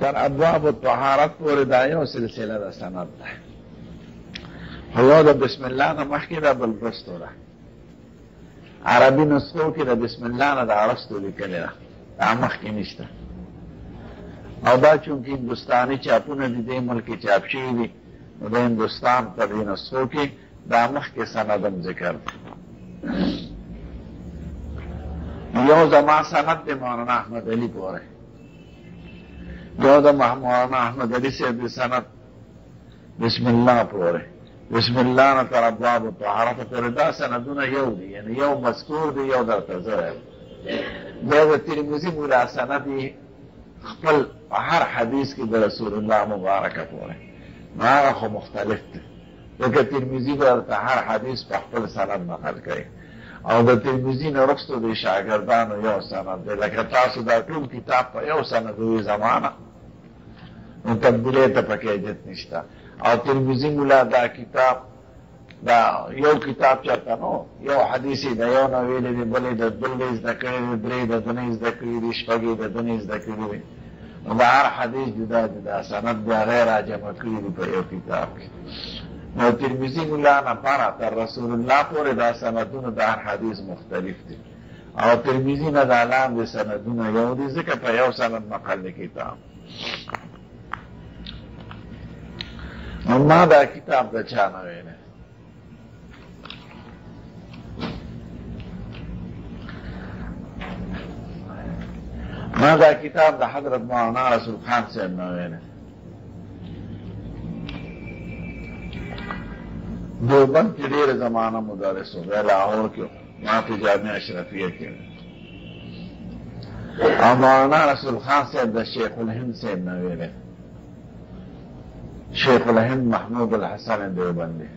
تر ابواب الطهارت پورې دا یو سلسله د سند ده. یو د بسم الله نه مخکې ده، بل وروستو ده. عربي نسخو کې د بسم الله نه د وروستو لیکلې ده، دا مخکې نشته. او دا چونکې هندوستاني چاپونه دي دې ملک کې چاپ شوي دي، نو د هندوستان په دې نسخو کې دا مخکې سندم ذکر دی. یو زما سند د مولانا احمد علي پورې، یو د مولانا احمد علي صاحب د سند بسم الله پورې، بسم الله نه تر ابواب الطهارت پورې. دا سندونه یو دي، یعنی یو مذکور دی، یو درته زه بیا د ترمذي مولا سند یې خپل هر حدیث کې د رسول الله مبارکه پورې، نو هغه خو مختلف دی، ځکه ترمذي به درته هر حدیث په خپل سند نقل کوي، او د ترمذي نه وروسته د شاګردانو یو سند دی. لکه تاسو دا ټول کتاب په یو سند وي زمانه، نو تبدیلی ته پکې حاجت نشته. او ترمذي مولا دا کتاب دا یو کتاب چاته نو یو حدیث د یو نه ویلې دی، بلې د بل زده کړی دی، درې د دنې زده کړی دی، شپږ د دنې زده کړی دی. نو دا هر حدیث جدا جدا سند بیا غیر راجمع کړي دي په یو کتاب کې. نو ترمذي مولا نه پاره تر رسول الله پورې دا سندونه د هر حدیث مختلف دي، او ترمذي نه دا لاندې سندونه یو دي، ځکه په یو سند نقل کتاب. نو ما دا کتاب د چا نه ویلی؟ ما دا کتاب د حضرت مولانا رسول خان صاحب نه ویلی. دیوبند کې ډېره زمانه مدرس و، بیا لاهور کې ما په جامعه اشرفیه کې. او مولانا رسول خان صاحب د شیخ الهند صاحب نه ویلی، شیخ الهند محمود الحسن دیوبندی.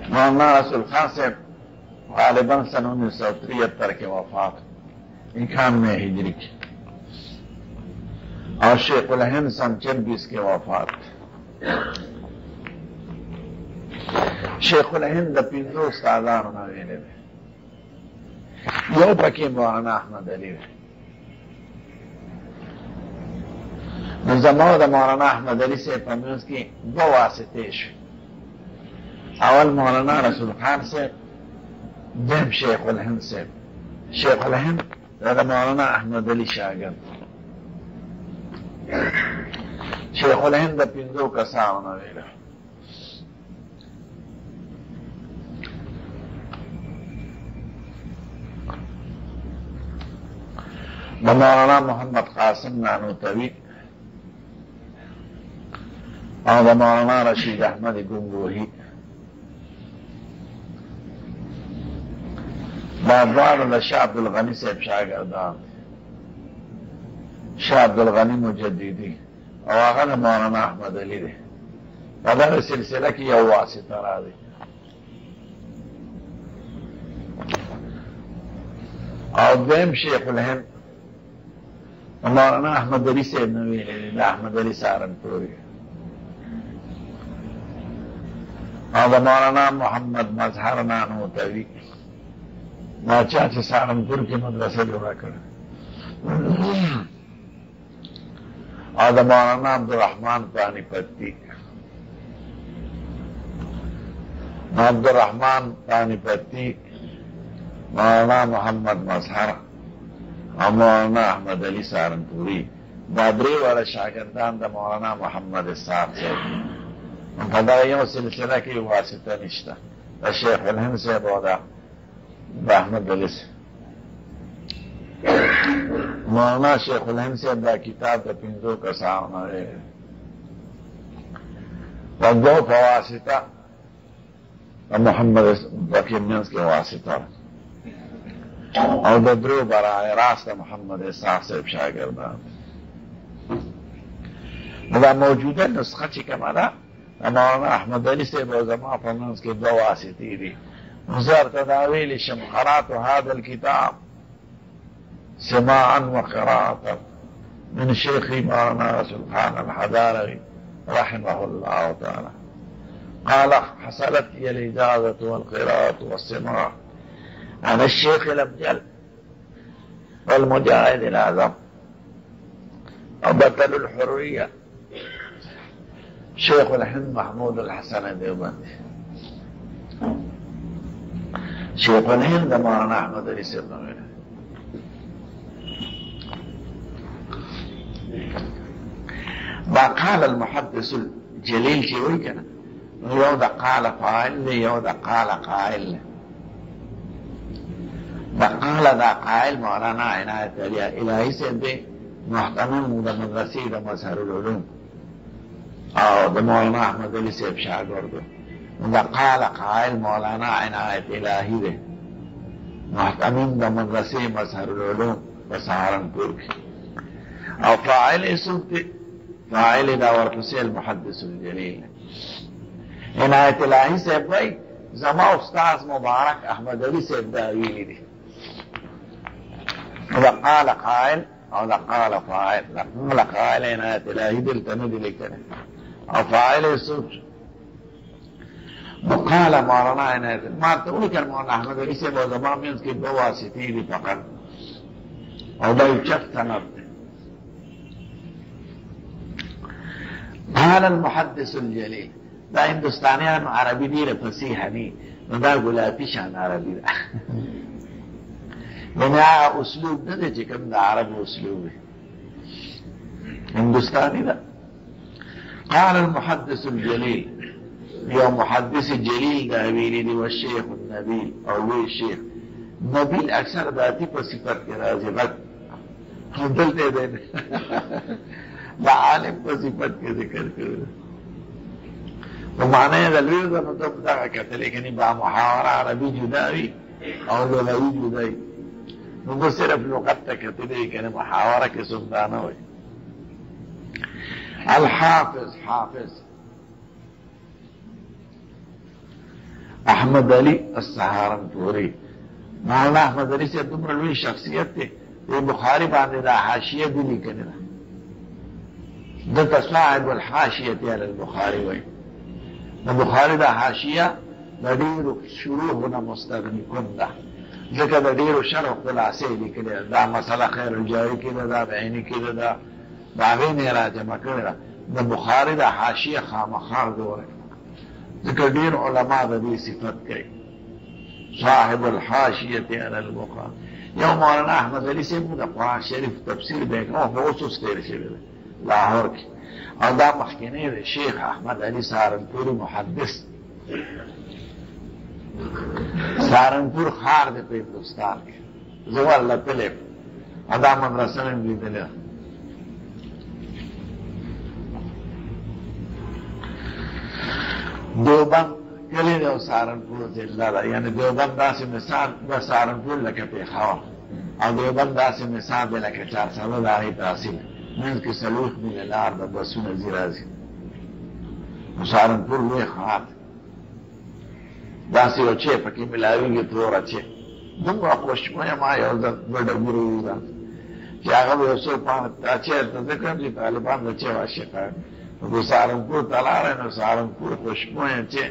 مولانا رسول خان صاحب غالباً سن 1973 کے وفات 91 ہجری کی، اور شیخ الہند سن 26 کے وفات. شیخ الہند د پنځو استادانو نه ویلي دی، یو پکې مولانا احمد علي دی. نو زما د مولانا احمد علي صاحب په منځ کې دوه واسطې شوې، اول مولانا رسول خان صاحب، دویم شیخ الهند صاحب. شیخ الهند د مولانا احمد علي شاګرد، شیخ الهند د پنځو کسانو نه ویلی. د مولانا محمد قاسم نانوتوي او د مولانا رشید احمد گنگوهی، دا دواړه د شاه عبدالغني صاحب شاګردان دي. شاه عبدالغني مجددي او هغه د مولانا احمد علي دی. په دغه سلسله کې یو واسطه راځي. او دویم شیخ الهند مولانا احمد علي صاحب نه ویلی دی، د احمد علي سهارنپوري. او د مولانا محمد مظهر نانوتوي، ما چا چې سهارنپور کې مدرسه جوړه کړه. او د مولانا عبدالرحمن پانی پتی، عبدالرحمن پانی پتی، مولانا محمد مظهر او مولانا احمد علي سهارنپوري، دا درې واړه شاګردان د مولانا محمد اسحاق صاحب. په دغه یو سلسله کې واسطه نشته، د شیخ الهند صاحب او د احمد علي صاحب. مولانا شیخ الهند صاحب دا کتاب د پنځو کسانو نه ویلی، په دوه په واسطه د محمد بقي منځ کې واسطه، او د درو برای راست محمد اسحاق صاحب شاګردان. نو دا موجوده نسخه چې کومه ده د مولانا احمد علي صاحب او زما په منځ کې دوه واسطې دي. نو زه ورته دا ویلی شم قرأت هذا الكتاب سماعا وقراءة من شيخي مولانا رسول خان الحضاري رحمه الله تعالى. قال حصلت لي الإجازة والقراءة والسماع هذا الشيخ الأبجل والمجاهد الأعظم وبطل الحرية شيخ الهند محمود الحسن الديوبندي. شيخ الهند مولانا احمد علی صاحب نومه. وقال المحدث الجليل چی وی کنا یو دا قال فاعل یو دا قال قائل. وقال دا قائل مولانا عنایت علی الہی صاحب دے محتمم دا مدرسی دا مظهر العلوم او دا مولانا احمد علی صاحب شاگردو. دا قال قائل مولانا عنایت الہی دے محتمم دا مدرسی مظهر العلوم بسہارنپور کی. او فاعل اسم تے فاعل دا ورپسی المحدث الجلیل. عنایت الہی صاحب بھائی زما استاذ مبارک احمد علی صاحب دا ویلی دی. دا قال قائل او دا قال فاعل. دا قال قائل عنایت الہی دلتا ندی لکنے او فاعل سوچ وقال مولانا عنایت ما تقول کر مولانا احمد علی صاحب و زمان میں اس کی دو واسطی دی فقط او دا چک سند. قال المحدث الجلیل دا ہندوستانیان عربی دیر فصیح نی دا گلاتی شان عربی دا یعنی آغا اسلوب ندے چکم دا عرب اسلوب ہندوستانی دا. قال المحدث الجلیل یو محدث جلیل دا ویلی دی والشیخ النبیل او وی شیخ نبیل اکثر داتی پر صفت کے رازی غد دلتے دین دا عالم پر صفت کے ذکر کرو تو معنی دلویل دا مطلب دا کہتا لیکنی با محاورہ عربی جداوی او لغوی جداوی نو صرف لغت تکتی لیکنی محاورہ کے سندانا ہوئی. الحافظ حافظ احمد علی السہارنپوری. مولانا احمد علی سے دمر لوی شخصیت تے یہ بخاری باندې دا حاشیہ بھی لکھنے دا دتا صاحب الحاشیت علی البخاری وی. دا بخاری دا حاشیہ دا دیر شروعنا مستغنی کن دا ذکر دا دیر شرح خلاصے لکھنے دا مسئلہ خیر الجاری کی دا بعینی کی دا غین راجمہ کرنے دا بخاری دا حاشیہ خامخار دو رہے ذکر دیر علماء دا دی صفت کئی صاحب الحاشیت علی البخاری. یو مولانا احمد علی سے دا قرآن شریف تفسیر دیکھنا وہ اس تیر شروع لاہور کی او دا مخکنے دا شیخ احمد علی سہارنپوری محدث سہارنپور خار دے پہ ہندوستان کے زوال لطلے ادا مدرسہ میں بھی دلے. دیوبند کلی دے سہارنپور ضلع دا یعنی دیوبند دا سے مثال دا سہارنپور لکے پیخاوا او دیوبند دا سے مثال دے لکے 4 سالو دا آئی تحصیل منز کی سلوخ میل لار دا بسون زیرازی سہارنپور لوی خواہد دا سی وچے پکی ملاوی گی تور اچھے دنگو اقوشموی ما یوزد بڑا گروی دا کہ آگا بھی اصول پانت اچھے ذکرم جی طالبان دا چے واشقا تو سہارنپور تلا رہے نو سہارنپور خوشموی اچھے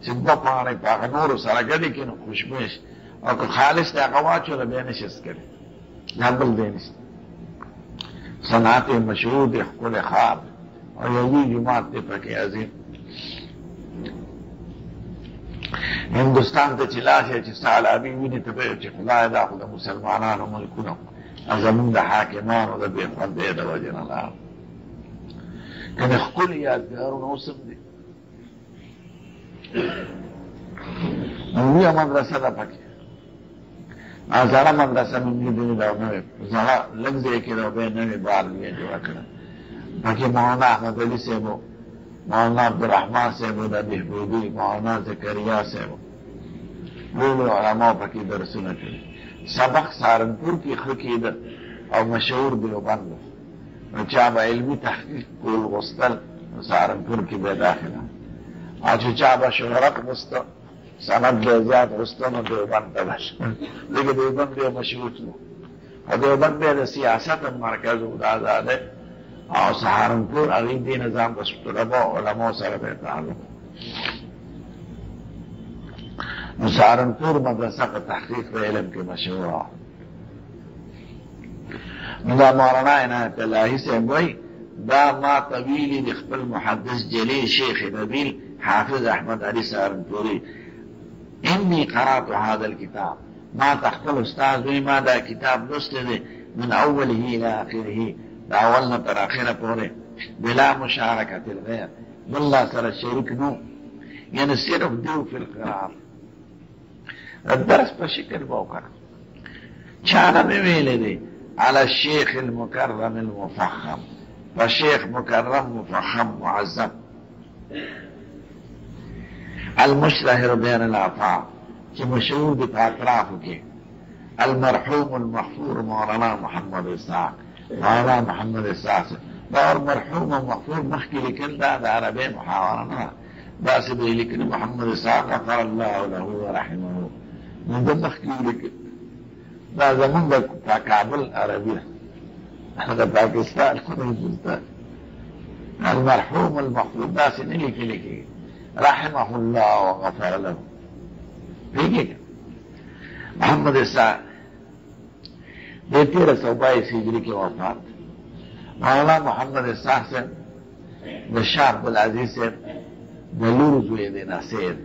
چندہ پانے پاک نور سرگدی کی نو خوشمویش اور کہ خالص تا قواچو دا بینش اس کرے نبل بینش صنعت مشہور دے خل خواب اور یہی جماعت دے پاکی عظیم ہندوستان تے چلا شے چی سالابی وینی تبیر چی خدا دا خدا مسلمانان و ملکونو ازمون دا حاکمان و دا بے خود دے دا وجن اللہ کہ خل یادگارون اوسم دے نوی مدرسہ دا پاکی زارا مدرسہ میں دنی دا نوی زارا لگزے کی دا بے نوی بار لیا جو اکڑا پاکی مولانا احمد علی صاحبو مولانا عبدالرحمن صاحبو دا بہبودی مولانا زکریا صاحبو لولو علماء پاکی درسونا کری سبق سہارنپور کی خلقی دا اور مشہور دیوبند چابا علمی تحقیق کول غستل سہارنپور کی بے داخلہ آجو چابا شہرت غستل سند بیزیاد غستل و دیوبند تبش لیکن دیوبند دیو مشہور لو اور دیوبند بے سیاست مرکز آزاد ہے اور سہارنپور عقیدی نظام طلباء علماء سر بے تعلق سهارنپور مدرسه په تحقیق په علم کې مشهوره. نو دا مولانا عنایت الهی صاحب وایي دا ما طویلی د خپل محدث جلیل شیخ نبیل حافظ احمد علی سهارنپوري انی قرات هذا الكتاب، ما تخپل استاد وی ما دا کتاب لوسته دی من اوله الى اخره، دا اولنا تر اخره پورې بلا مشارکت الغیر، بالله سره شریک نو، یعنی صرف دیو فی القرار. الدرس په شکل وکړه چانه مې ویلې دی على الشيخ المكرم المفخم، فشيخ مكرم مفخم معظم المشتهر بين الأطراف چې مشهور دي په اطرافو کې، المرحوم المغفور مولانا محمد اسحاق، مولانا محمد اسحاق دا مرحوم او مغفور مخکې لیکل دا د عربي محاوره نه، داسې به لیکل محمد اسحاق غفر الله له ورحمه، نو د مخکې لیکل دا زمون د کابل عربي هغه پاکستان هندوستان. المرحوم المغفور داسې نه لیکل کېږي رحمه الله وغفر له. دیکھیے محمد اسحاق د 1322 ہجری کی وفات. مولانا محمد اسحاق سے د شاه عبدالعزیز سے د لور زوی دی ناصر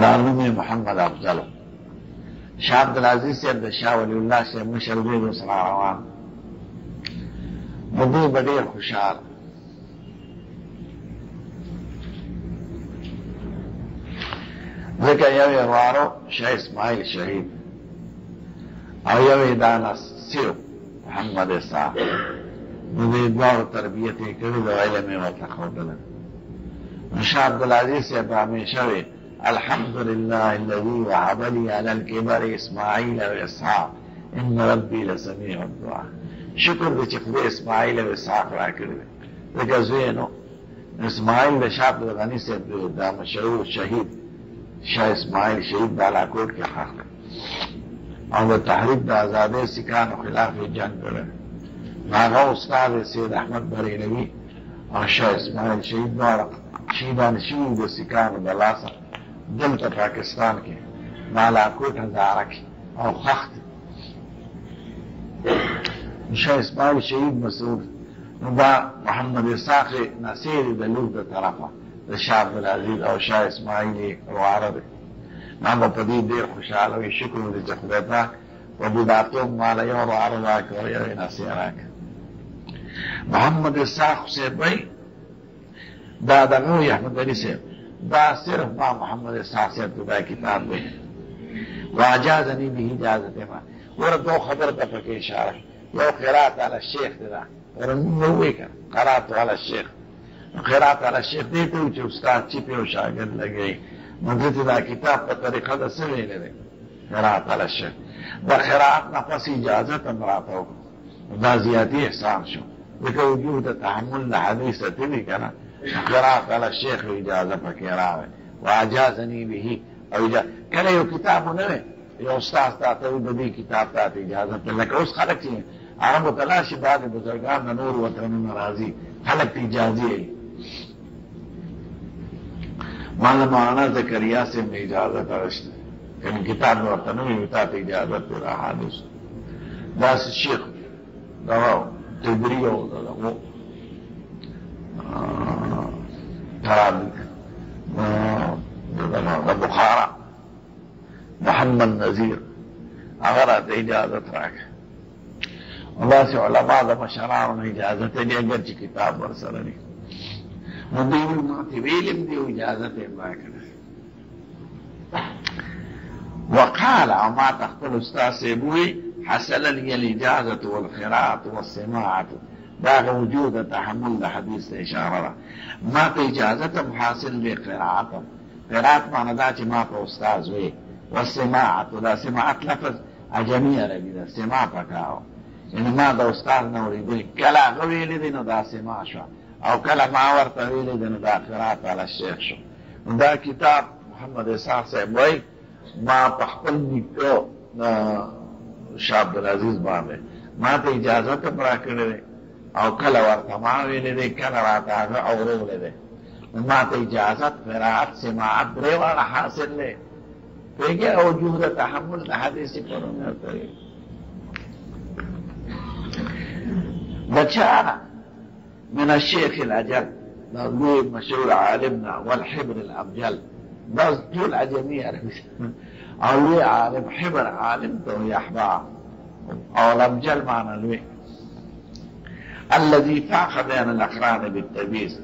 لارنوم محمد افضل، شاه عبدالعزیز سے د شاه ولی الله سے مشر زوی د سره روان مدو بډیر خوشحال. ځکه یو یې وارو شاه اسماعیل شهید او یو یې دا نصیر محمد اسحاق، نو دې دواړو تربیت یې کړی د علم یې ورته ښودلی. نو شاه عبدالعزیز صاحب همیشه وی الحمد لله الذي وهب لي على الكبر اسماعیل و اسحاق ان ربي لسميع الدعاء. شکر دې چې خدای اسماعیل او اسحاق راکړي، ځکه زوی نو اسماعیل د شاه عبدالغني صاحب دا مشهور شهید شاه اسماعیل شهید بالاکوټ کې ښخ او د تحریک د آزادۍ سیکانو خلاف جنگ کړی. هغه استاد سید احمد بریلوي او شاه اسماعیل شهید دواړه شهیدان شوي د سیکانو د لاسه دلته پاکستان کې بالاکوټ هزاره کې او ښخ دي. شاه اسماعیل شهید مسعود نو دا محمد اسحاق نصیر د لور د طرفه د شاه عبدالعزیز او شاه اسماعیل واره دی. ما به په دې ډېر خوشحاله وي. شکر دې چې خدای پاک په بوډاتوب ماله یو واره راکړه او یو یې نصیر راکړه. محمد اسحاق صاحب وایي دا دغه وایي احمد علي صاحب دا صرف ما محمد اسحاق صاحب ته دا کتاب وایي واجازني به اجازت ما. ګوره دو خبر ته پکې اشاره، یو قرات علی الشیخ دی دا ورمون ووی که قرات علی الشیخ. قرات علی الشیخ دی تو چې استاد چې په شاګرد لګي مدته دا کتاب په طریقه د څه ویل دی قرات علی الشیخ. دا قرات نه پس اجازه تم راته دا زیاتی احسان شو، ځکه وجود تحمل د حدیث ته دی کنه. قرات علی الشیخ اجازه پکې راوي واجازني به او کله یو کتاب نه یو استاد ته د دې کتاب ته اجازه ته لکه اوس خلک چې هغه متلاشي بعد بزرگان د نور وطنونو راځي خلک ته اجازه یې. مالا مولانا زکریا سے میں اجازت رشت ان کتاب میں ورته نوې وتا ته اجازت پر احادیث داس شیخ دا تبریو دغه ترابک دا بخارا محمد نذیر اگر ته اجازت راکړه. الله سے علماء د مشرانو اجازت دی اگر چې کتاب ورسره نه نو دی ماته ویلم دی اجازت یې راکړه. وقال ما تخبر استاذ سيبوي حصل لي الاجازه والقراءه والسماعه دا وجود تحمل الحديث اشاره ما ته اجازه حاصل به قراءت معنی دا چې ما په استاد وي والسماعه دا سماعت لفظ عجمي عربي دا سماع پکاو ان ما دا استاد نو لري کله غویل دي نو دا سماع شو او کله ما ورته ویل دي نو دا قراءت علی الشیخ شو. دا کتاب محمد اسحاق صاحب وای ما په خپل نیکو شاه عبدالعزیز باندې ما ته اجازه ته را کړې او کله ورته ما ویل دي کله راته هغه اورول دي ما ته اجازت قرائت سماعت درې واړه حاصل لے پیږي او وجود تحمل د حدیث پرونه کوي بچا من الشيخ الأجل نظير مشهور عالمنا والحبر الأبجل بس طول عجمية أولي عالم حبر عالم تو يحبع أو الأبجل معنى الوي الذي فاق بين الأقران بالتمييز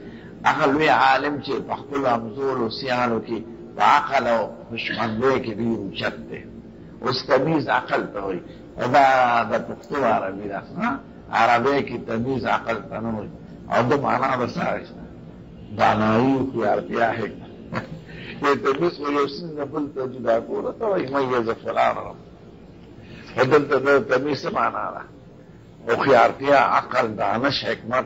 أقل عالم شيء فاقتل أمزول وسيانو كي وعقلوا مش من ليك بيرو شده واستميز عقل توي هذا تكتب عربي ده عربي كي تمييز عقل تنوي او ده معنا بساعش دانایی خيارتيا حکمت یہ تمييز ويوسن نبل تجدا كورا تو يميز فلان رب هدل تمييز معنا ده وخيارتيا عقل دانش حکمت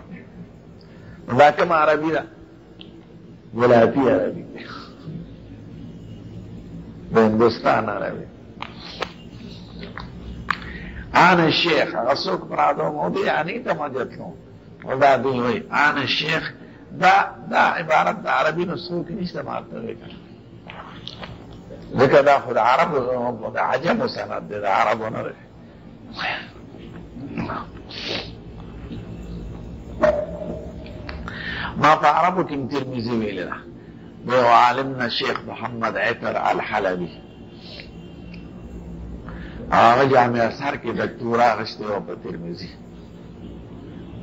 لكن عربي ده ولاتي عربي بهندوستان عربي عن الشيخ أصوك برادو موضي يعني تمجد لهم ودا دوي عن الشيخ دا عبارة دا عربي نسوك نشتا معتبه ذكا دا خد عرب دا عجم وسند دا عرب ونرح ما فعربو كم ترمزي ويلنا بيو عالمنا الشيخ محمد عطر الحلبي جامع اثر کی دکتورا غشتے ہو پر ترمزی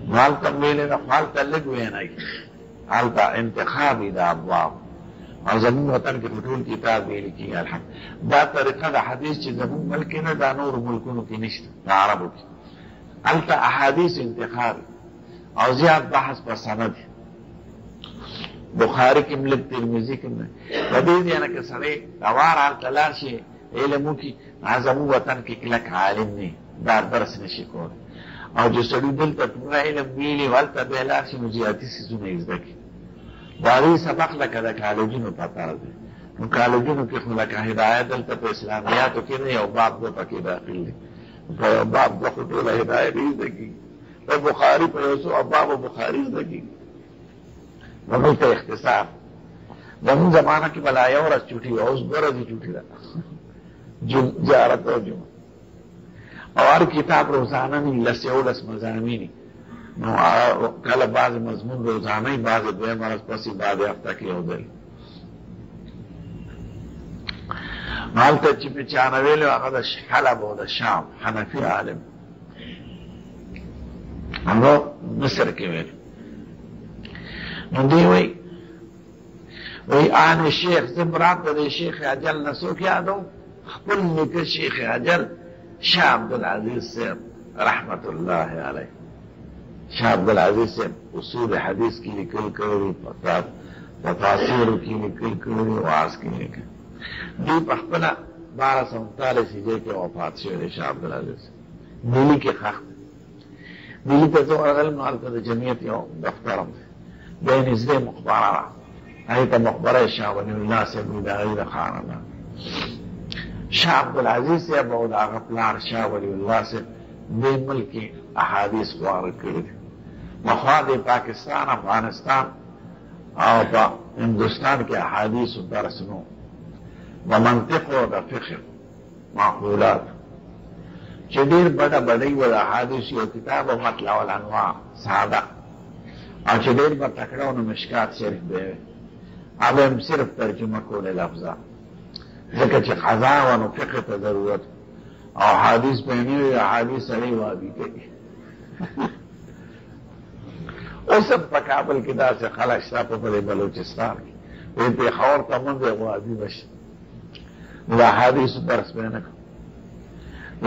مالتا میلے مالتا لگوے نائی مالتا انتخابی دا ابواب اور زمین وطن کی خطول کتاب بھی لکی الحمد دا طریقہ دا حدیث چی زمین ملکی نا دا نور ملکونو کی نشت دا عربو کی التا احادیث انتخابی اور زیاد بحث پر سند بخاری کی ملک ترمزی کی ملک ودید یعنی کہ سڑے دوار آلتا لارشی علمو کی عزمو وطن کی کلک عالم نے دار درس نشی کور اور جو سڑی دل تا پورا علم بیلی والتا بیلار شی مجیاتی سیزو نے ازدکی باری سبق لکا دا کالجونو پتا دے نو کالجونو کی خلکا ہدایت دل تا پا اسلامیاتو کی دے یو باب دو پاکی داخل دے پا یو باب دو خطولا ہدایت ازدکی پا بخاری پا یوسو اباب بخاری ازدکی وملتا اختصار ومن زمانہ کی بلا یو رس چوٹی اوز برزی چوٹی دا جارت و جمع اور کتاب روزانہ نہیں لس مضامینی کل بعض مضمون روزانہ ہی بعض دوئے مرض پسی بعض ہفتہ کی ہو دل مالتا چپی چانویلو اقا حلب و دا شام حنفی عالم ہم لوگ مصر کے ویلو ندی وی آن الشیخ زمرات دا شیخ اجل نسوک یادو خپل نکر شیخ اجل شاہ عبدالعزیز صاحب رحمت اللہ علیہ شاہ عبدالعزیز صاحب اصول حدیث کی نکل کری تفاصیر کی نکل کری واز کی نکل دی پخپلا 1239 ہجری کے وفات شعر شاہ عبدالعزیز دلی کے خاک دلی پر تو اغل مالکہ جمعیت یو دفترم بین ازدے مخبارہ ایتا مخبرہ شاہ ولی اللہ صاحب نداغیر خانہ شاہ عبدالعزیز سے ابو دا غفلار شاہ ولی اللہ سے دے ملکی احادیث خوار کرد مخواد پاکستان افغانستان اور پا ہندوستان کے احادیث درسنو ومنطق و دا فقہ معقولات چدیر بڑا بڑی و دا احادیث یو کتاب و مطلع والانواع سادہ اور چدیر با تکڑا و مشکات شریف دے اب ہم صرف ترجمہ کولے لفظہ ذکر چه قضا و فقه تا ضرورت او حدیث بینی و حدیث سڑی وابی کئی او سب پا کابل کی دا سے خلق شتا پا بلے بلوچستان کی وی پی خور تا من دے وابی بش دا حدیث درس بینکو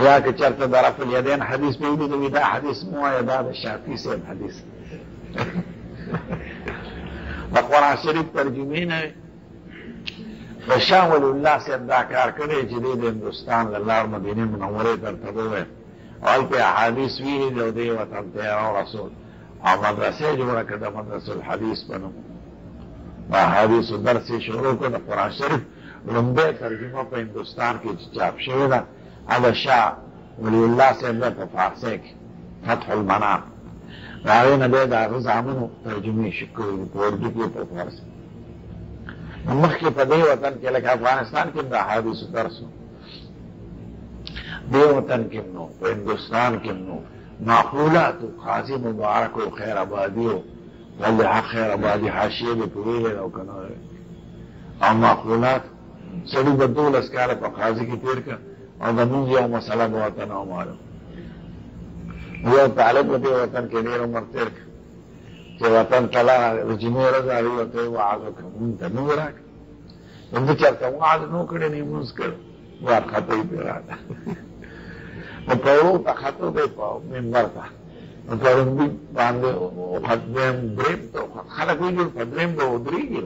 یا کہ چرتا درف الیدین حدیث بینی دوی دا حدیث موائی دا شافی سے حدیث قرآن شریف ترجمین ہے فشاہ ولی اللہ سے اداکار کرے جدید ہندوستان اللہ اور مدینہ منورے ترتبو ہے اور پہ احادیث ویلی دو دے وطن تیرہ رسول اور مدرسے جو رکھتا مدرس الحدیث بنو حدیث درس سے شروع کرتا قرآن شریف لمبے ترجمہ پہ ہندوستان کی چاپ شویدہ علی شاہ ولی اللہ سے اداکار فارسے کی فتح المنام راوی نبی دا غز عمنو ترجمی شکر اردو کی پر فارسی مخکې په دې وطن کې لکه افغانستان کې د احادیثو درس و، دې وطن کې نو، په هندوستان کې نو معقولاتو قاضي مبارک و خیر آبادي و ولې حق خیر آبادي حاشیه دې پوهېږي او که نه او معقولات سړي به 12 کاله په قاضي کې تېر کړ او د مونږ یو مسله به ورته نه معلوم. یو طالب په دې وطن کې ډېر عمر تېر کړ چې وطن ته لاړ، د جمعې ورځ هغې ورته یې وعظ وکړ، مونږ ته نه و راکړ. ده چېرته وعظ نه و کړی، نه یې لمونځ کړی، وارخطۍ پرې راغله. نو په ورو ته خطو دی په منبر ته، نو په روندي باندې وخت درېیم ته وخت خلک ویل په درېیم به ودرېږي،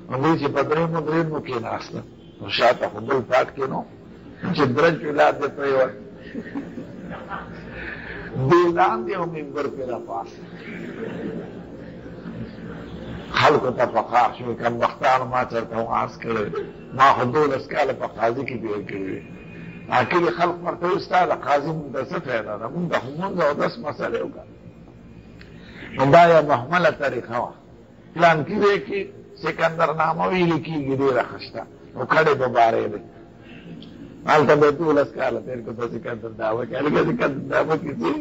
نو دوی چې په درېیمو درېیمو کېناستل، نو شاته خو بل پات کې نو چې درج ولاد دې پرېوت، دې لاندې او منبر پرې راپاسه. خلکو ته فخار شو، کمبختانو ما چېرته وعظ کړی، ما خو 12 کاله په قاضي کې تېر کړي وي. عاقل خلق ورته وایي ستا د قاضي مونږ ته څه فایده ده، مونږ ته خو مونځ او دس مسلې وکړه. نو دا یوه محمله طریقه وه. پلانکي ځای کې سکندرنامه ویلې کېږي ډېره ښه شته، نو کډې په بارې دی هلته به 12 کاله تېر کړو په سکندرنامه کې، هلکه سکندرنامه کې څه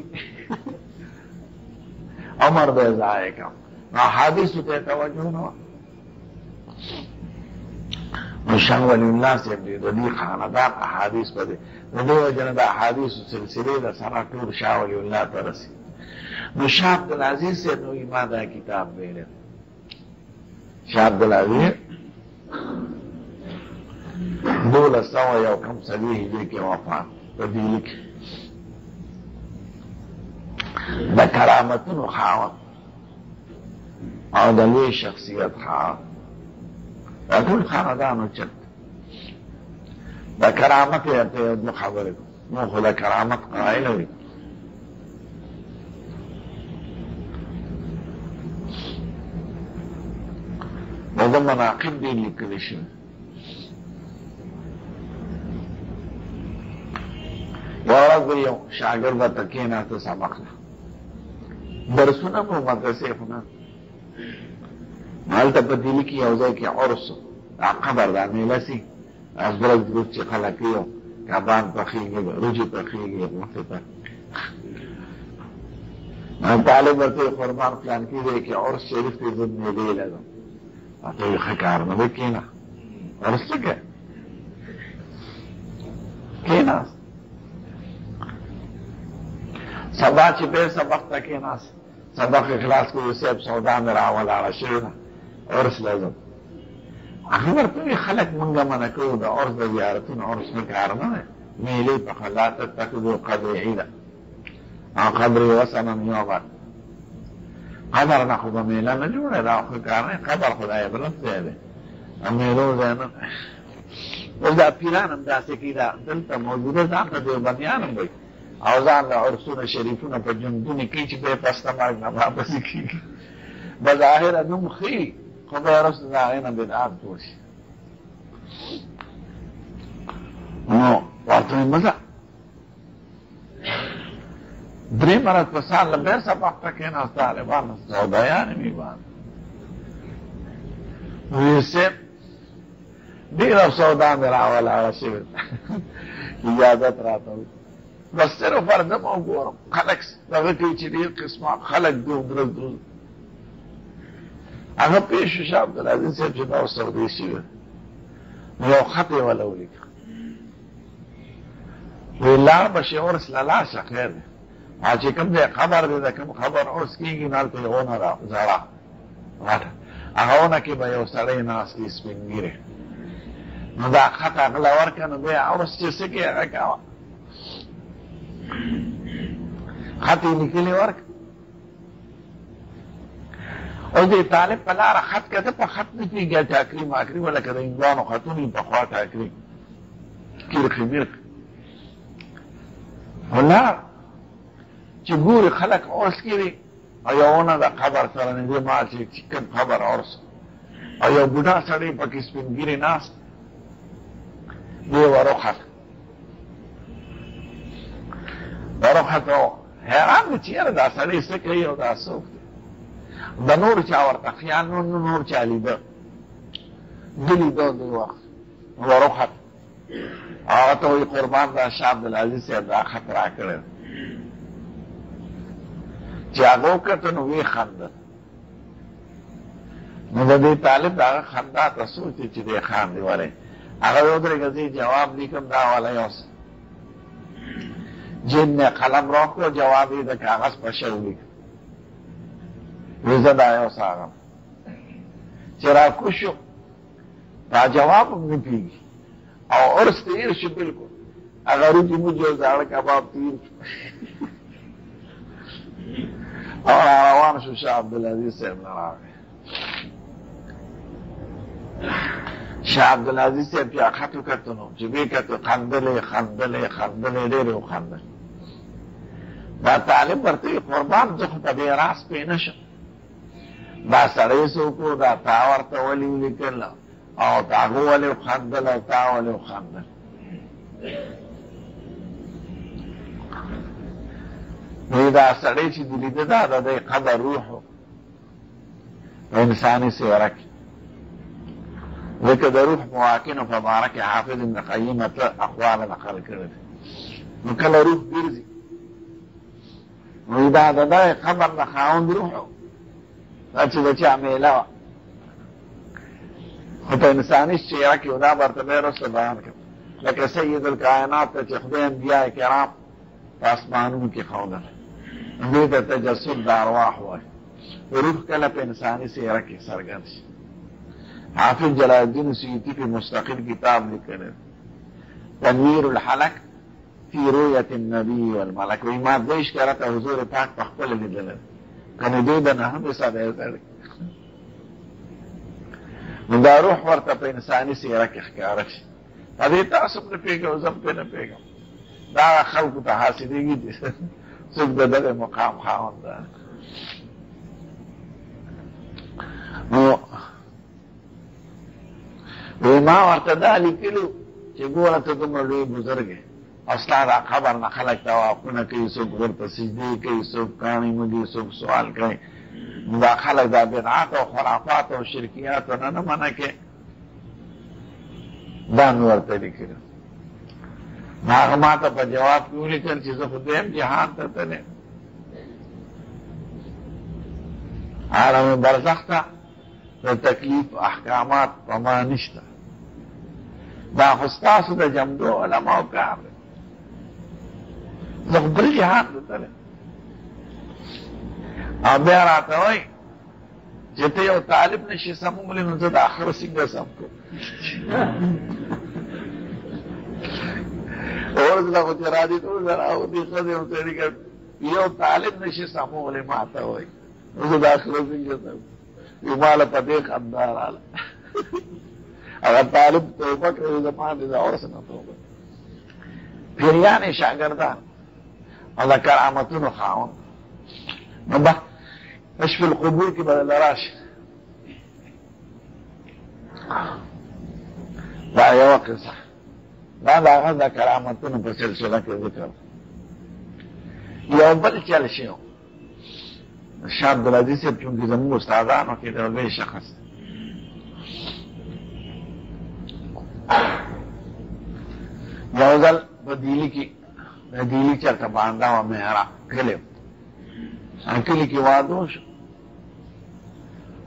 عمر به یې ضایع کړم. نو احادیثو ته یې توجه نه وه. نو شاه ولی الله صاحب دې د دې خاندان احادیث په دې د دې وجه نه د احادیثو سلسلې د سره ټول شاه ولی الله ته رسېد. نو شاه عبدالعزیز صاحب نو ما دا کتاب ویلی، شاه عبدالعزیز 1201 هجري کې وفات په دهلي کې، د کرامتونو خاوند او د لوی شخصیت خاوند، دا ټول خاندانو چت د کرامت یې ته یو دوه خبرې نو خو د کرامت قایل وي. د ده مناقب ډېر لیکلی شوي. یوه ورځ به یو شاګرد ورته کېناسته سبق له درسونه مو مدرسې خو نه، هلته په دهلي کې یو ځای کې عرس دا قبر دا میله سي ازبرک دروس چې خلک یو کبان پخېږي، روجې پخېږي، غوښې پخېږي. طالب ورته وایي قربان پلانکي ځای کې عرس شریف دی، زه میلې لرم. ورته وایي ښه کار نه دی، کېنه عرس څه کوې، کېناست. سبا چې بیا سبق ته کېناست، سبق اخلاص کړو، صاحب سودا مې راولاړه شوې ده، عرس لازم. هغه ورته وایي خلک مونږه منع کوو د عرس د زیارتونو، عرس نه کار نه دی، میلې پخه لا تتخذوا قبري عیدا او قبري وثنا یعبد. قبر نه خو به میله نه جوړی، دا خو کار نه، قبر خو د عبرت ځای دی، میلو ځای نه. اوس دا پیران هم داسې کوي، دا دلته موجوده ځان ته دیوبندیان هم وایي او ځان له عرسونه شریفونه په جوندونې کوي چې بیا پسته مرګ نه واپسې کېږي، بظاهره نوم ښي خو بیا وروسته د هغې نه بدعات جوړ شي. نو ورته وایي مه ځه. درې مرض په سال له بیا سبق ته کېناست، طالبان سودایان یې باندې وایي صاحب ډېره سودا مې راولاړه شوې اجازت راته وایي بس صرف فردم او ګورم خلک دغه کوي چې ډېر قسمه خلک درز هغه پېښ شو شاه عبدالعزیز صاحب چې دا ورسره ویسي وه، نو یو خط یې وله ولیکه، وایي لاړ به شي عرس له لاسه خیر دی، چې کوم ځای قبر دی د کوم خبر عرس کېږي نو هلته یې ونه را زړه غټه، هغه ونه کې به یو سړی ناست وي سپین ږیری، نو دا خط هغه له ورکړه، نو بیا عرس چې څه کوي هغه کوه. خط یې لیکلی ورکړه. او دې طالب په لاره خط کده په خط نه کېږي، ټاکري ماکري ولا که د هندوانو خطونه یې پخوا ټاکري کیرخي میرخي ولاړ چې ګوري خلک عرس کړي او یو ونه د قبر سره نږدې مال چې کوم قبر عرس او یو بوډا سړی پکې سپین ږیري ناست دی وروخت او حیران دی چې یاره دا سړی څه کوي او دا څوک دی. د نور چا ورته خیال نور چا لیده، دلی دی وقت ورخت هغه ته وایي قربان دا شاه عبدالعزیز صاحب دا خط را کړی چې هغه وکتل نو ویې خندل. نو د دې طالب د هغه خندا ته سوچ چې دی خاندي ولې هغه ودرېږه زه جواب لیکم دا والا یو جیب نه قلم راکړو جواب یې د کاغذ په شا ولیکه وی زه دا یو څه هغه چې راکوز شو دا جواب هم نه پوهېږي او عرس تېر شو بلکل هغه روجي موجي او زاړه کباب تېر شو او روان شو شاه عبدالعزیز صاحب نه راغی. شاه عبدالعزیز صاحب چې خط وکتو نو چې ویې کتو خندلې خندلې خندلې ډېرې وخندل. دا طالب ورته ویل قربان زه خو په دې راز پوه نه شم دا سړی څوک و دا تا ورته ولې ولیکل او تا هغه ولې وخندل او تا ولې وخندل. نو دا سړی چې دې لیده دا د دې قدر روح په انساني څېره کې ځکه د روح مواقینو په باره کې حافظ ابن قیم اقوال نقل کړي دي. نو کله روح ګرځي نو دا د دغه قبر د خاوند روح دا چې د چا میله وه خو په انساني څېره کې دا مرتبه وروسته بیان کړه لکه سید الکائنات ته چې خدای انبیاء کرام په اسمانونو کې ښودل دوی ته تجسد د ارواح وایي. روح کله په انساني څېره کې څرګند شي. حافظ جلال الدین سیوطي په مستقل کتاب لیکلی تنویر الحلق فی رؤیت النبی والملک وایي ما دېرش کرته حضور پاک په خپله لیدلی کنې دوی د نهمې سده تړي. نو دا روح ورته په انساني څېره کې ښکاره شي. په دې تاسو پرې پوهېږئ زه پرې نه پوهېږم دا خلکو ته حاصلېږي څوک د دغه مقام خاوند ده. نو وی ما ورته دا لیکلو چې ګوره ته دومره لوی بزرګ یې او ستا دا قبر نه خلک توافونه کوي څوک ورته سجدې کوي څوک کاڼي مږي څوک سوال کوي نو دا خلک دا بدعات او خرافات او شرکیات نه منع کوي دا مې ورته لیکلو. نو هغه ما ته په جواب کې ولیکل چې زه خو دویم جهان ته تللی عالم برزخ ته د تکلیف احکامات په ما نشته دا خو ستاسو د جمدو علماو کار دی زه خو بل جهان ته تللی او بیا راته وایي چې ته یو طالب نشي سمولی نو زه د آخره څنګه سم کړم ورځله خو چې راځي ټول زه راوځي ښځې هم سړي که یو طالب نشي سمولی ما ته وایي نو زه د آخره څنګه سم یو ماله په دې خندا راله هغه طالب توبه کوي زما د اورس نه توبه پیریان شاګردان او د کرامتونو خاوند نو به کشف القبور کې به راشي دا یوه قصه دا د هغه د کرامتونو په سلسله کې ذکر یو بل چل شي شاه عبدالعزیز صاحب چونکې زموږ استادانو کې د لوی شخص یو ځل په دیلي کې د دیلي چېرته بانډه وه مهره کلی کلي کې واده شو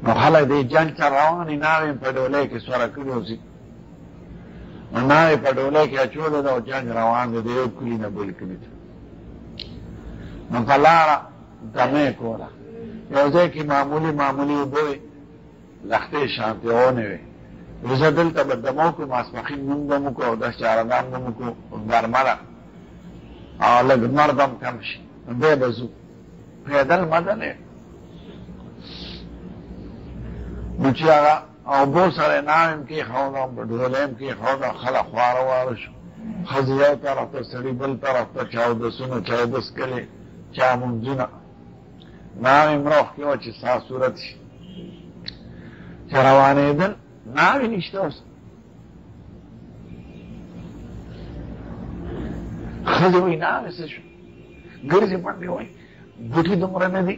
نو خلک د جنګ ته روانې ناوې په ډولۍ کې سوره کړي اوسي نو ناوې په ډولۍ کې اچولې ده او جنګ روان دی د یو کلي نه بل کلي ته نو په لاره دمې کوله یو ځای کې معمولي اوبه وې لښتې شانتې ونې وې وي زه دلته به دمه وکړو ماسپښین مونږ به م وکړو او داس چارهدان به م وکړو غرمه ده او لږ لمر به م کم شي بیا به ځو پیدل مدل نو چې هغه اوبو سره ناوې م کېښوده په ډولۍ م کېښوده خلک خواره واره شو ښځې یو طرف ته سړي بل طرف ته چاودسونه چاودس کلې چا مونځونه ناوې م روغ کې وه چې سا صورت شي چې روانېدل ناوې نشته اوس ښځې وایي ناوې څه شو ګرځې منډې وایي بوټي دومره نه دي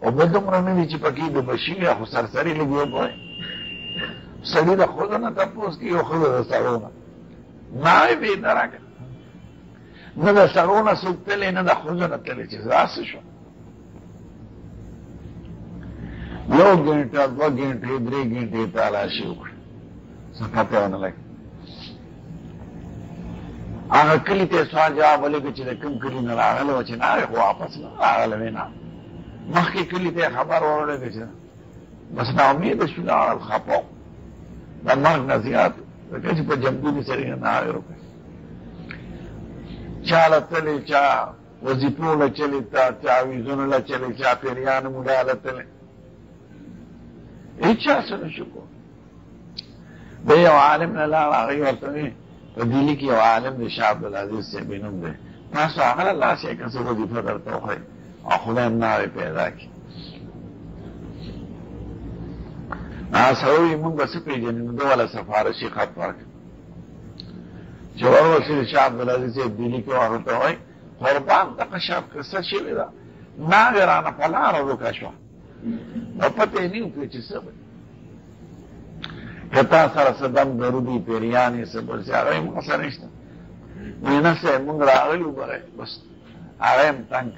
اوبه دومره نه دي چې پکې د بشي یا خو سرسري لږ اوبه وایي سړي د ښځو نه تپوس کوي او ښځه د سړو نه ناوې بېدرکه نه د سړو نه څوک تللی نه د ښځو نه تللی چې دا څه شو 1 ګنټه 2 ګنټې 3 ګنټې تالاشي وکړه څه پته ونه لګي هغه کلي ته سوال جواب ولګي چې د کوم کلي نه راغلی و چې ناوې خو واپس نه راغلی وې نه مخکې کلي ته خبر ورولګي چې بس ناامیده شو لاړل خپه د مرګ نه زیات ځکه چې په جنګوني سړي نه ناوې وکړي چا له تلې چا وظیفو له چلې تعویذونو له چلې چا پیریانو ملا له تلې هیچا څه نه شو کولی دی یو عالم نه لاړ هغې ورته وایي په دهلي کې یو عالم دی شاه عبدالعزیز صاحب یې نوم دی تاسو هغه له لاس یې که څه وظیفه درته وښایي او خدای هم ناوې پیدا کړي هغه سړی وایي مونږ به څه پېژنو ده والا سفارشي خط ورکړه چې ورورسېد شاه عبدالعزیز صاحب دهلي کې هغه ته وایي قربان دغه شاب قصه شوې ده ناوې رانه په لاره روکه شوه نو پته یې نه وکړي چې څه به که تا سره څه دم درودي پیریانې څه بل څه هغه یې موږ سره نشته وایي نه صاحب مونږ راغلي وو بس هغه یې هم تنګ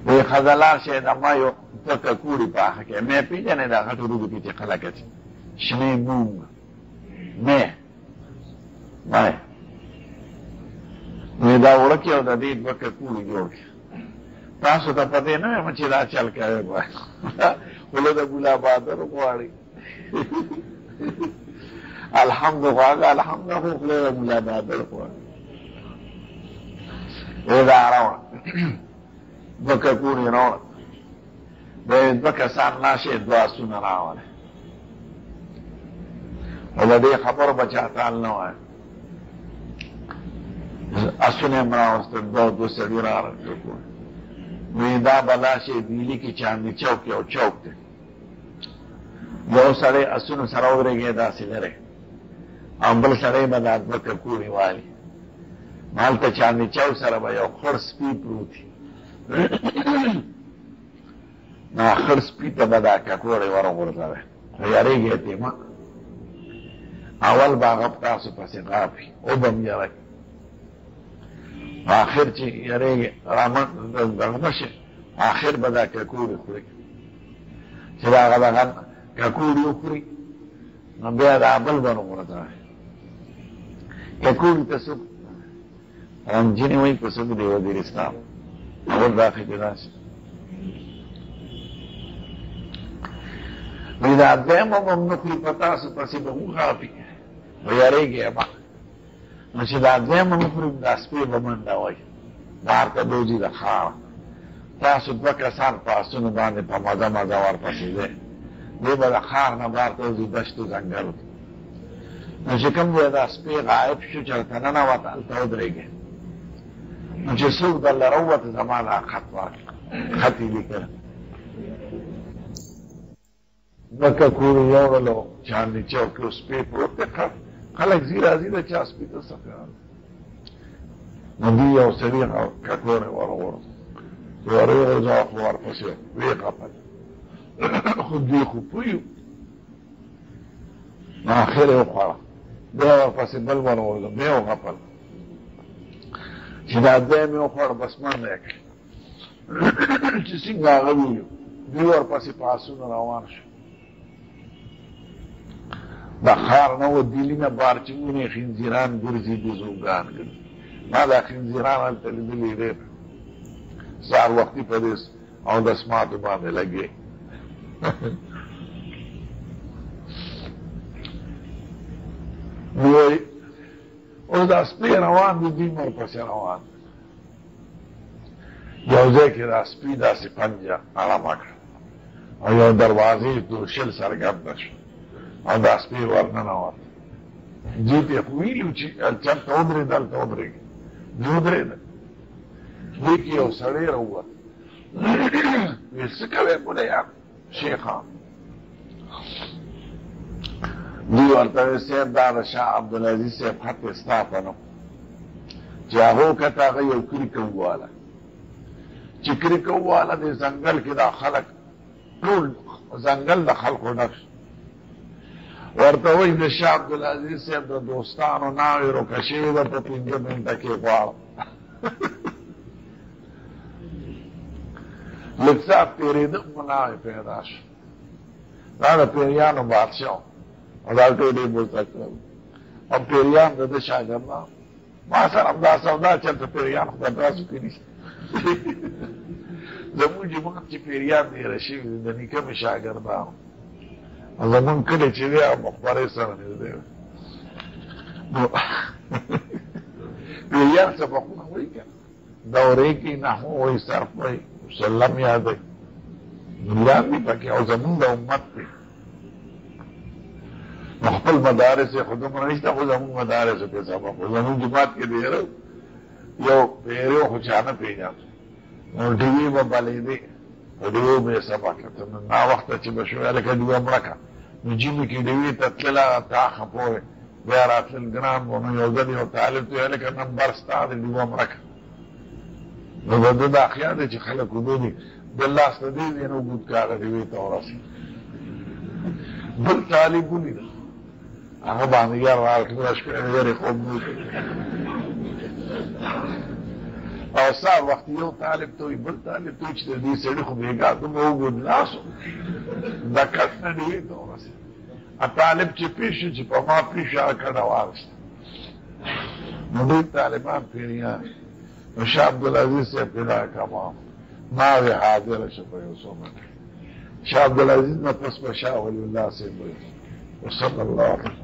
وایي ښځه لاړ شئ د ما یو دوه ککوړي پاخه کړئ مې پېژنې د غټو روږو کې چې خلک اچي شنې مونږ مې وایي وایي دا وړکې او د دې دوه ککوړي جوړ کړي تاسو ته پته نه ویم چې دا چل کوي غواړي خوله د ګلا بادر غواړي الحمد غواړي الحمد خو خوله د ګلا بادر غواړي دا راوړه دوه ککوړي راوړه د دوه کسان ناشې دوه آسونه راوړه او د دې خبرو به چاته حال نه وایي آسونه یې م راوستل دوه سړي راغلل وی دا بلا شي دهلي کې چاندني چوک یو چوک دی یو سړی اسونو سره ودرېږي داسې لرې او بل سړی به دا دوه ککوړي والي هلته چاندني چوک سره به یو خړ سپي پروت وي نو خړ سپي ته به دا ککوړی ورغورځوی خو یارېږي ترې مه اول به هغه په تاسو پسې غاپي او به م یری آخر چې یارېږي دغه نه شي آخر به دا ککوړي خوري چې د هغه دغه ککوړي وخوري نو بیا دا بل به ورغورځوی ککوړي ته څوک رنجینې وایي که څوک د وزیرستان اول داخې کې داسې وایي دا دویمه به م نه خوري په تاسو پسې به وغاپي و یارېږي ما نو چې دا دویمه نه خوري دا سپی به منډه وایي بهر ته دوځي د ښاره تاسو دوه کسان په آسونو باندې په مزه مزه ورپسې دی دی به د ښار نه بهر ته وځي دشتو ځنګلو نو چې کوم ځای دا سپی غایب شو چې ورته ننوت هلته ودرېږي نو چې څوک درله راووته زما دا خط واخلي خط یې لیکلی دوه ککوړي یوړلو چاندني چوک کې سپی پروت دی خلک ځي راځي د چا سپي ته څه خیال نو دوی یو سړي ککوړی ورغورځ ورغورځاوه خو ورپسې ویې غپل خو دوی خو پوه نو اخر یې وخوړه بیا ورپسې بل ورغورځه بیا یې وغپل چې دا دویم یې وخوړه بس منډه یې کړه چې څنګه هغه ویلو دوی ورپسې په آسونو روان شو د ښار نه و دهلي نه بارچنګونې خنزیران ګرځي بزوګان ګرځي ما دا خنزیران هلته لیدلي ډېر سهار وختي په دې اودسماتو باندې لګې نو وایي اوس دا سپی روان دي دوی ورپسې روان یو ځای کې دا سپي داسې پنجه علامه کړه او یو دروازې دوشل څرګنده شوه او دا سپی ورننوت دوی ته خو ویلي وو چې چېرته ودرېده هلته ودرېږي دوی ودرېده دوی کې یو سړی راووت ویل څه کوې ملیان شیخان دوی ورته ویل صاحب دا د شاه عبدالعزیز صاحب خط ستا په نوم چې هغه وکته هغه یو کریکه وواله چې کریکه وواله دې ځنګل کې دا خلک ټول زنګل د خلکو ډک ورته وایي د شاه عبدالعزیز صاحب د دوستانو ناوې روکه شوې ده په 5 منټه کې غواړم لږ ساعت تېرېده مو ناوې پیدا شو دا د پیریانو بادشاه او دا ټول یې بوزه کړل او پیریان د ده شاګردان ما سره هم دا سودا چېرته پیریان خو به تاسو کې نشته زمونږ جومات چې پیریان ډېره شوي دي د نیکه مې شاګردان او زمونږ کلی چې دی هغه مخبرۍ سره نږدې نو پیریان سبقونه وایي که نه دورې کې نحو وایي صرف وایي مسلم یادوي یاد دي پکې او زمونږ د امت دی نو خپل مدارس یې خو دومره نشته خو زمونږ مدارسو کې سبق و زمونږ جومات کې ډېره یو پیریو خو چا نه پېژانده نو ډیوې به بلېدې په ډیوو به یې سبق کړه نو ناوخته چې به شوې لکه ډیوه مړه کړه نو جیمې کې ډیوې ته تلله تاخه پورې بیا راتلل ګران و نو یو ځل یو طالب ته ویل که نمبر ستا د ډیوه مړه کړه نو د ده دا خیال دی چې خلک وبولي د لاس ته دې دی نو اوږد که هغه ډیوې ته ورسېد بل طالب ولیده هغه باندې یار راکړه شپې لرې خوب نه او سهار وخت یو طالب ته وایي بل طالب ته وایي چې د دې سړي خو بېګا دومره اوږد لاس و د کټ نه ډیوې ته ورسېد طالب چې پېښ شو چې په ما پېښ شو هغه کډه واخېسته نو ډېر طالبان پیریان نو شاه عبدالعزیز صاحب پیدا کمام ناوې حاضره شه په یو څو منټه شاه عبدالعزیز نه پس به شاه ولی الله صاحب وایي وصلی الله علیه